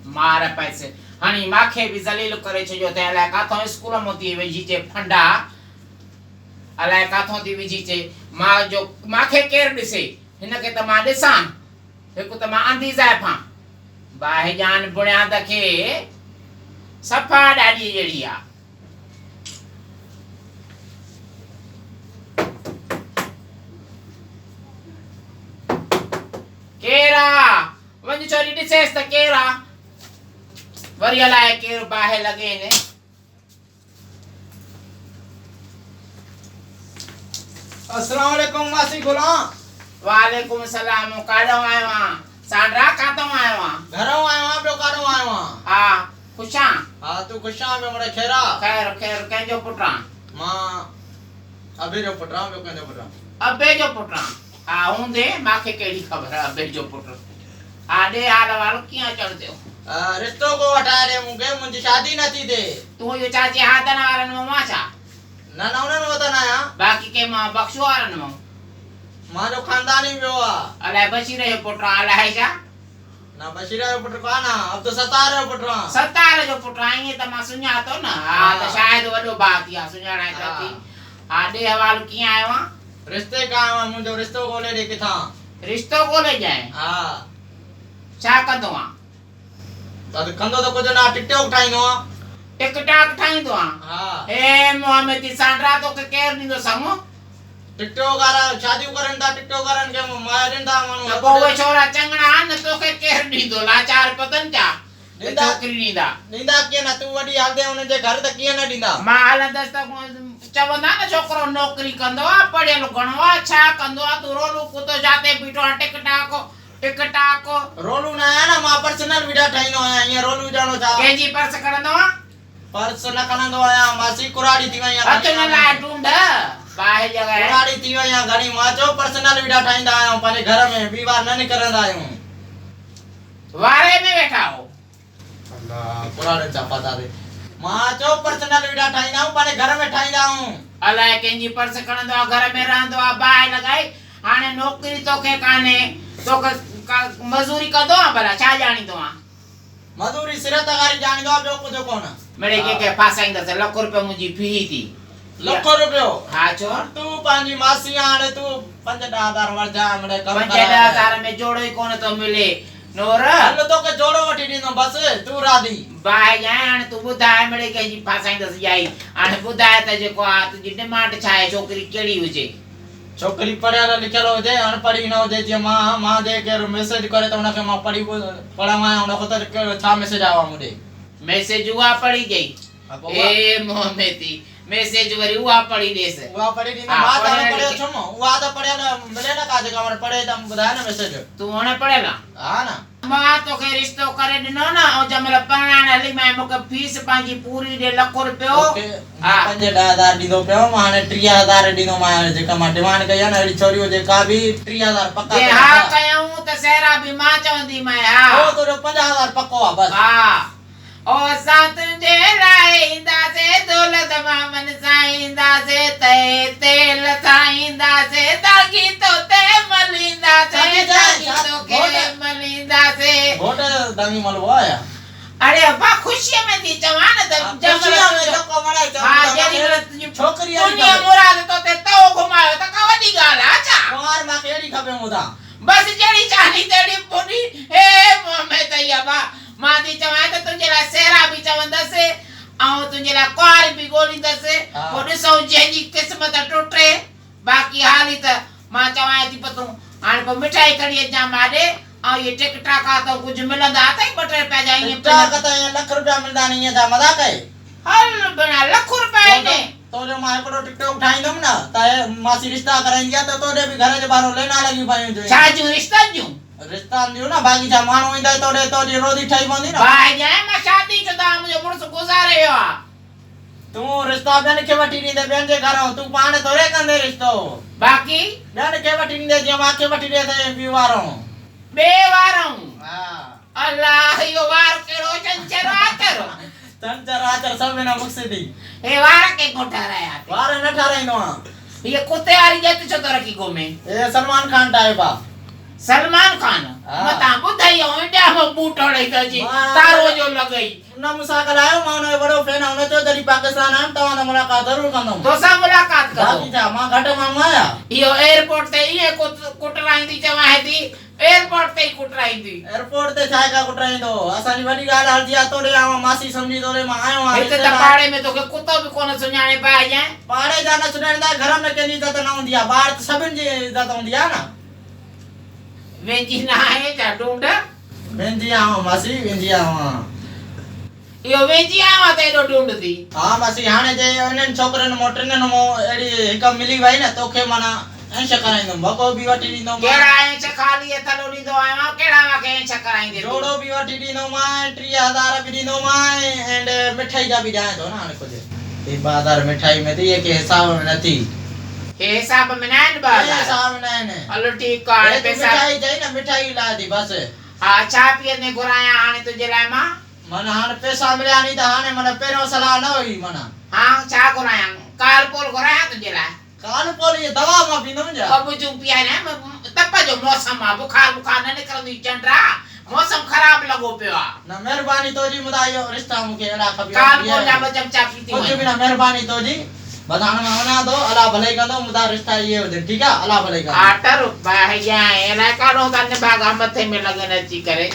मार पैसे हणी माखे भी जलील करे छो ते अलाए काथों स्कूल मोती वेजी चे फंडा अलाए काथों थी विजी चे मां जो माखे केर दिसे हिन के त मां दिसां हिकु त मां आंधी जायफा बाहे जान बुनियाद के सफा डाडी जड़ी आ केरा वंज चोरी दिसेस त केरा वरी अलाए केर बाहे लगे ने अस्सलाम वालेकुम मासी गुलाम। वालेकुम सलाम काडो आयो आ सांडरा कातो आयो आ घरों आयो आ बयो काडो आयो आ आ खुशा हां तू खुशा में मरे खेरा खैर खैर कंजो पुटरा मां अबे जो पुटरा बयो कंजो पुटरा अबे जो पुटरा आ हुंदे माखे केड़ी खबर है अबे जो पुटर आ दे हाल वाल किया चढ़ दयो रिश्तो को हटा रे मुके मुंजी शादी न थी दे तू यो चाची हादन वारन में माचा ना ना उन्हनि वतन आया बाकी के मां बख्शो वारन में मां जो खानदानी बियो आ अले बची रहे पुटरा अले जा ना बशीरा जो पुटर काना अब तो सतार जो पुटरा सतार जो पुटरा ये त मां सुन्या तो ना आ त शायद वडो बात या सुन्याणा थी आ दे हवाल किया आयो आ रिश्ते का आयो मुंजो रिश्तो कोले दे किथा रिश्तो कोले जाए हां छा कंदो आ तद कंदो तो कुछ ना टिकटॉक ठाइनो आ टिकटॉक ठाइंदो आ हां ए मोहम्मद सांडरा तो के केर नींदो संगो टिकटॉक वाला शादी करन ता टिकटॉक करन के मारन ता मानु तो कोई छोरा चंगड़ा न तो के केर नींदो लाचार पतन जा नींदा छोकरी नींदा नींदा के ना तू वडी हाल दे उन जे घर त किए न नींदा माल दस्त चवंदा न छोकरो नौकरी कंदो आ पढ़ियल घणो आ छा कंदो आ तू रोलू कुतो जाते बीठो आ टिकटॉक रोलू ना है ना मां पर्सनल वीडियो ठाइनो आया ये रोलू जानो था केजी पर्स करंदो आ पर्स न कनंदो आया मासी कुराड़ी थी वया हथ न ला ढूंढ बाहे जगह है कुराड़ी थी वया घणी मां जो पर्सनल वीडियो ठाइंदा आया पाने घर में बी बार न निकरंदा आयो वारे में बैठा हो अल्लाह कुराड़े चापाता दे मां जो पर्सनल वीडियो ठाइंदा हूं पाने घर में ठाइंदा हूं अलाए केजी पर्स करंदो आ घर में रहंदो आ बाहे लगाई हाने नौकरी तो के काने तो मजूरी कंदो आ भला छा जानी तो आ मजदूरी सिरत गारी जानी दो जो कुछ कोन मेरे के फासाइंदा से लाख रुपया मुजी फी थी लाख रुपयो हां चो तू पांजी मासी आने तू 5000 वर जा मरे कम 5000 में जोड़ो ही कोन तो मिले नोर हल तो के जोड़ो वठी दीनो बस तू रादी बाय जान तू बुधाए मेरे के जी फासाइंदा से जाई आने बुधाए त जे को आ तुजी डिमांड छा है छोकरी केड़ी हुजे छोकरी पढ़ियल लिखियल हुजे अनपढ़ी न हुजे जे मां दे के मैसेज करे त उनके मां पढ़ी पढ़ावा उनको त छा मैसेज आवा मुडे मैसेज हुआ पढ़ी गई ए मोहम्मदी मैसेज वरी हुआ पढ़ी देस हुआ पढ़ी दी मां त पढ़े छम हुआ त पढ़ियल मिले ना काजे का पढ़े त बुधाए ना मैसेज तू होने पढ़ेला हां ना मां तो के रिश्तो करे दिनो ना ओ जमल पराण हली मैं मुके फीस पांजी पूरी दे लाख रुपयो हां 5000 दीदो पे माने 3000 दीदो मां जे का मां डिमांड कया ना एडी छोरी जे का भी 3000 पक्का जे हां कयूं त सेरा भी मां चवंदी मैं हां ओ तो 5000 पक्को आ बस हां ओ साथ जे लाइंदा से दौलत मामन साइंदा से ते तेल साइंदा से ताकि तो ते मलिंदा से ताकि तो के मलिंदा से वोट दांगी मलवा आया अरे अब्बा खुशी में थी जवान त खुशिया में तो कमड़ा हां जेरी छोकरी दुनिया मुराद तो ते तो घुमायो त का वडी गाल आचा कुमार मां केड़ी खबे मुदा बस जेड़ी चाही तेड़ी पूरी हे मैं तैया बा मां दी चवाए त तुंजे ला सेरा भी चवंदा से आऊं तुंजे ला कार भी गोलींदा से ओ ॾिसो जेजी किस्मत टुटे बाकी हाली त मां चवाए थी पतू हाणे को मिठाई खड़ी जा माडे आ ये टिकटॉक आ तो कुछ मिलंदा त 2 रुपया जाई टिकटॉक त लाख रुपया मिलदा नहीं था मजा कए हल बना लाख रुपया ने तो जो मां को टिकटॉक ठाइंदम ना त मासी रिश्ता कराइन गया तो तोरे भी घर जे बारो लेना लगी पाई जो छा जो रिश्ता जो रिश्ता दियो ना बाकी जा मानो इंदा तोरे तोरी रोदी ठाई बंदी ना भाई जाए मैं शादी शुदा मुझे पुरुष गुजारे हो तू रिश्ता बेन के वठी नी दे बेन जे घर तू पाने तोरे कंदे रिश्तो बाकी बेन के वठी नी दे जे मां के वठी दे ते बीवारो बेवारो हां अल्लाह यो वार केरो चंचरा करो चंचर आचर सब मेरा मकसदी ए वार के कोठा रहा वार न ठाराइनो ये कुत्ते वाली जत छो तो रखी को में ए सलमान खान टाइप आ सलमान खान हाँ। मता ॿुधाई इंडिया में बूटो ॾेई त जी वाह। तारो जो लॻई उन मूंसां ॻाल्हायो मां हुनजो वॾो फैन आहियां हुन चयो जॾहिं पाकिस्तान आयुमि तव्हां सां मुलाक़ात ज़रूरु कंदुमि तोसां मुलाक़ात करो बाक़ी छा मां घटि माण्हू आहियां इहो एयरपोर्ट ते ईअं कुटराईंदी चवां थी एयरपोर्ट ते ई कुटराईंदी एयरपोर्ट ते छा का कुटराईंदो असांजी वॾी ॻाल्हि हलजी आहे तोड़े आवां मासी सम्झी तोड़े मां आयो आहियां हिते त पाड़े में तोखे कुतो बि कोन सुञाणे पाए जाए पाड़े जा न सुञाणींदा घर में कंहिंजी इज़त न हूंदी आहे ॿाहिरि त सभिनि जी इज़त हूंदी आहे न वेंजी न आहे छा ढूंढ वेंदी आहियां मासी वेंदी आहियां इहो वेंजी आयो आहे त एॾो ढूंढदी हा मासी हाणे जे इन्हनि छोकिरनि मूं टिनि मूं अहिड़ी हिकु मिली वई न तोखे माना ऐश कराईंदुमि भॻो बि वठी ॾींदुमि कहिड़ा इंच ख़ाली थलो ॾींदो आहियां कहिड़ा मूंखे इंच कराईंदे जोड़ो बि वठी ॾींदोमांइ 30,000 बि ॾींदोमांइ एंड मिठाई जा बि ॾियां थो न हाणे कुझु 2,000 मिठाई में त इहे के हिसाब में नथी हे हिसाब में न आहिनि ॿ हिसाब न आहिनि हलो ठीकु आहे हाणे तूं पैसा मिठाई चई न मिठाई लाइ थी बसि हा छा पीअंदे घुरायां हाणे तुंहिंजे लाइ मां माना हाणे पैसा मिलिया नी त हाणे माना पहिरियों सलाह न हुई माना हा छा घुरायां कालपोल घुरायां तुंहिंजे लाइ कान पोल इहे दवा मां पींदुमि छा कबू जूं पीआरे तप जो मौसम आहे बुखार न निकिरंदी चंडा मौसम ख़राब लॻो पियो आहे न महिरबानी तुंहिंजी मुदा इहो रिश्ता मूंखे अहिड़ा कालपोल जा खपे ॿ चमचा पीती कुझु बि न महिरबानी तुंहिंजी बसि हाणे मां वञां थो अलाह भले कंदो मुदा रिश्ता इहे हुजनि ठीकु आहे अलाह भले कंदो आटर भाई या एला काढो तने भागा मथे में लगन अची करे